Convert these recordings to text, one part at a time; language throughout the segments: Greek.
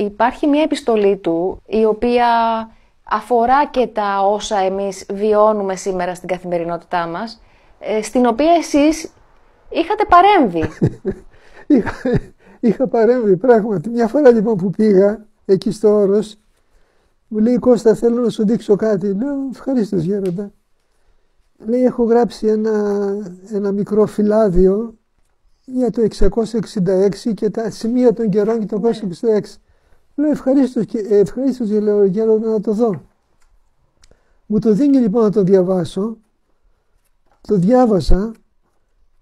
υπάρχει μια επιστολή του η οποία αφορά και τα όσα εμείς βιώνουμε σήμερα στην καθημερινότητά μας, στην οποία εσείς είχατε παρέμβει. Είχα παρέμβει πράγματι. Μια φορά λοιπόν που πήγα εκεί στο Όρος, μου λέει Κώστα, θέλω να σου δείξω κάτι. Λέω ευχαρίστως γέροντα. Λέει έχω γράψει ένα μικρό φυλάδιο για το 666 και τα σημεία των καιρών και το 666. Λέω ευχαρίστως γέροντα να το δω. Μου το δίνει λοιπόν να το διαβάσω. Το διάβασα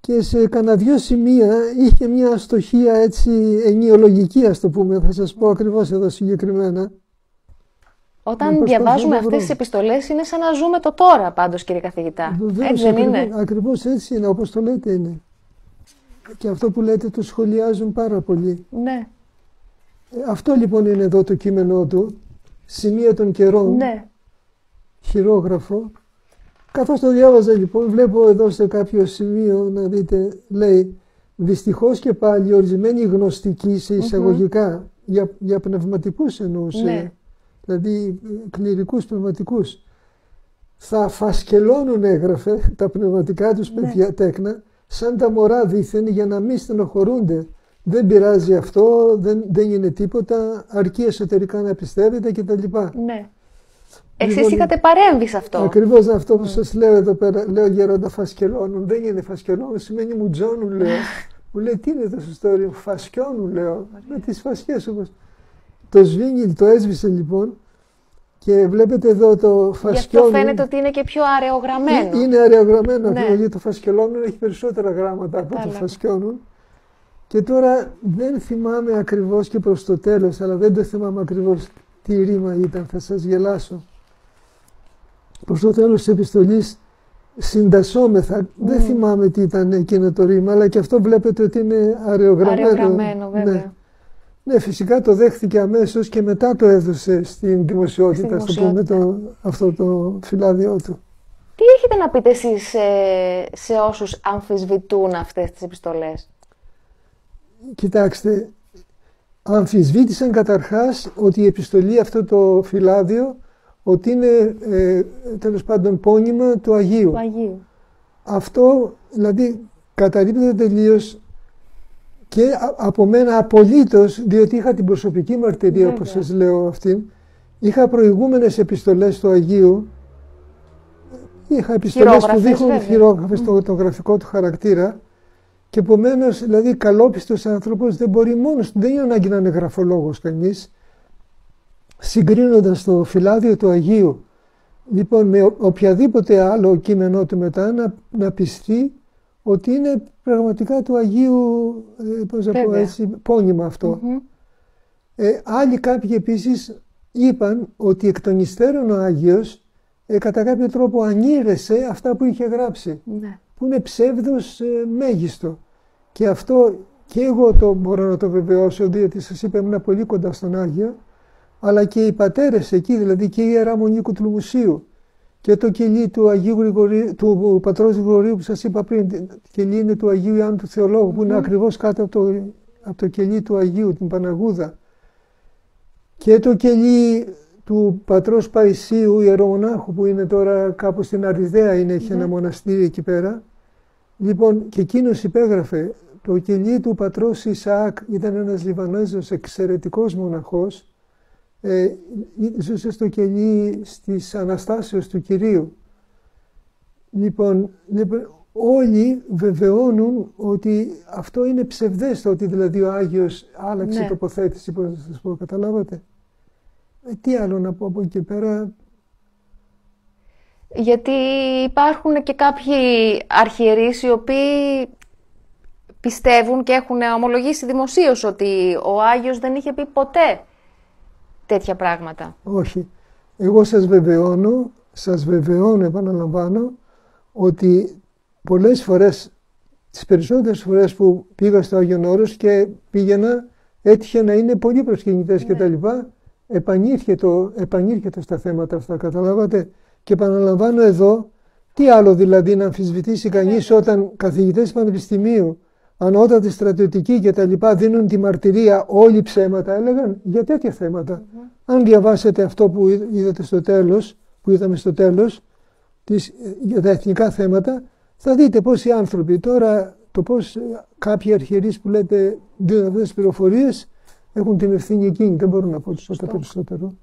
και σε κανένα δυο σημεία είχε μια αστοχία έτσι ενιολογική, ας το πούμε. Θα σας πω ακριβώς εδώ συγκεκριμένα. Όταν διαβάζουμε αυτές τις επιστολές είναι σαν να ζούμε το τώρα πάντως, κύριε καθηγητά. Βεβαίως, έτσι δεν είναι? Ακριβώς έτσι είναι, όπως το λέτε είναι. Και αυτό που λέτε το σχολιάζουν πάρα πολύ. Ναι. Αυτό λοιπόν είναι εδώ το κείμενό του. Σημεία των καιρών. Ναι. Χειρόγραφο. Καθώς το διάβαζα λοιπόν, βλέπω εδώ σε κάποιο σημείο να δείτε, λέει δυστυχώς και πάλι ορισμένοι γνωστικοί σε εισαγωγικά, για πνευματικούς εννοούσε, ναι. δηλαδή κληρικούς πνευματικούς, θα φασκελώνουν, έγραφε, τα πνευματικά τους παιδιά τέκνα, σαν τα μωρά δήθεν, για να μην στενοχωρούνται. Δεν πειράζει αυτό, δεν είναι τίποτα, αρκεί εσωτερικά να πιστεύετε κτλ. Ναι. Εσείς είχατε παρέμβει σε αυτό. Ακριβώς αυτό που σας λέω εδώ πέρα. Λέω γέροντα φασκελώνουν. Δεν είναι φασκελώνουν, σημαίνει μουτζώνουν, λέω. Μου λέει τι είναι το σωστό, φασκιώνουν, λέω. Με τις φασκές όπως. Το σβήνει, το έσβησε λοιπόν και βλέπετε εδώ το φασκιώνουν. Γι' αυτό φαίνεται ότι είναι και πιο αραιογραμμένο. Είναι αραιογραμμένο, γιατί το φασκελώνουν έχει περισσότερα γράμματα από το φασκιώνουν. Και τώρα δεν θυμάμαι ακριβώς και προς το τέλος, αλλά δεν το θυμάμαι ακριβώς τι ρήμα ήταν, θα σας γελάσω. Προς το τέλος της επιστολής συντασσόμεθα, δεν θυμάμαι τι ήταν εκείνο το ρήμα, αλλά και αυτό βλέπετε ότι είναι αραιογραμμένο. Αραιογραμμένο βέβαια. Ναι. Ναι, φυσικά το δέχτηκε αμέσως και μετά το έδωσε στην δημοσιότητα, αυτό το φυλάδιό του. Τι έχετε να πείτε εσείς σε όσους αμφισβητούν αυτές τις επιστολές? Κοιτάξτε, αμφισβήτησαν καταρχάς ότι η επιστολή, αυτό το φυλάδιο, ότι είναι τέλος πάντων πόνημα του Αγίου. Αυτό δηλαδή καταρρίπτεται τελείως και από μένα απολύτως, διότι είχα την προσωπική μαρτυρία, όπως σας λέω αυτήν. Είχα προηγούμενες επιστολές του Αγίου, είχα επιστολές που δείχνουν χειρόγραφες το γραφικό του χαρακτήρα και επομένως δηλαδή καλόπιστος άνθρωπος δεν μπορεί μόνος του, δεν είναι ανάγκη να είναι γραφολόγος κανείς, συγκρίνοντας το φυλάδιο του Αγίου λοιπόν με οποιαδήποτε άλλο κείμενό του μετά να πιστεί ότι είναι πραγματικά του Αγίου, πώς να πω έτσι, πόνημα αυτό. Άλλοι κάποιοι επίσης είπαν ότι εκ των υστέρων ο Άγιος κατά κάποιο τρόπο ανήρεσε αυτά που είχε γράψει, που είναι ψεύδος μέγιστο. Και αυτό και εγώ το μπορώ να το βεβαιώσω, διότι σας είπα ήμουν πολύ κοντά στον Άγιο, αλλά και οι πατέρες εκεί, δηλαδή και η Ιερά Μονή Κουτλουμουσίου και το κελί του Αγίου Γρηγορίου, του πατρός Γρηγορίου που σας είπα πριν, το κελί είναι του Αγίου Ιωάννου του Θεολόγου, που είναι ακριβώς κάτω από το κελί του Αγίου, την Παναγούδα, και το κελί του πατρός Παϊσίου Ιερομονάχου που είναι τώρα κάπου στην Αριδαία, έχει ένα μοναστήρι εκεί πέρα. Λοιπόν, και εκείνος υπέγραφε το κελί του πατρός Ισαάκ, ήταν ένας Λιβανέζος εξαιρετικός μοναχός, ζούσε στο κελί στις Αναστάσεως του Κυρίου. Λοιπόν, όλοι βεβαιώνουν ότι αυτό είναι ψευδές, ότι δηλαδή ο Άγιος άλλαξε τοποθέτηση, πώς να σας πω, καταλάβατε. Τι άλλο να πω από εκεί πέρα. Γιατί υπάρχουν και κάποιοι αρχιερείς οι οποίοι πιστεύουν και έχουν ομολογήσει δημοσίως ότι ο Άγιος δεν είχε πει ποτέ τέτοια πράγματα. Όχι. Εγώ σας βεβαιώνω, επαναλαμβάνω, ότι πολλές φορές, τις περισσότερες φορές που πήγα στο Άγιον Όρος και πήγαινα, έτυχε να είναι πολύ προσκυνητές κτλ. Επανήρχεται στα θέματα αυτά, καταλάβατε. Και επαναλαμβάνω εδώ, τι άλλο δηλαδή να αμφισβητήσει κανείς όταν καθηγητές πανεπιστημίου ανώτατοι στρατιωτικοί και τα λοιπά δίνουν τη μαρτυρία, όλοι ψέματα έλεγαν για τέτοια θέματα. Αν διαβάσετε αυτό που είδατε στο τέλος, που είδαμε στο τέλος, για τα εθνικά θέματα, θα δείτε πώς οι άνθρωποι τώρα, το πώς κάποιοι αρχιερείς που λέτε δίνουν αυτές τις πληροφορίες, έχουν την ευθύνη εκείνη, δεν μπορώ να πω τίποτα περισσότερο.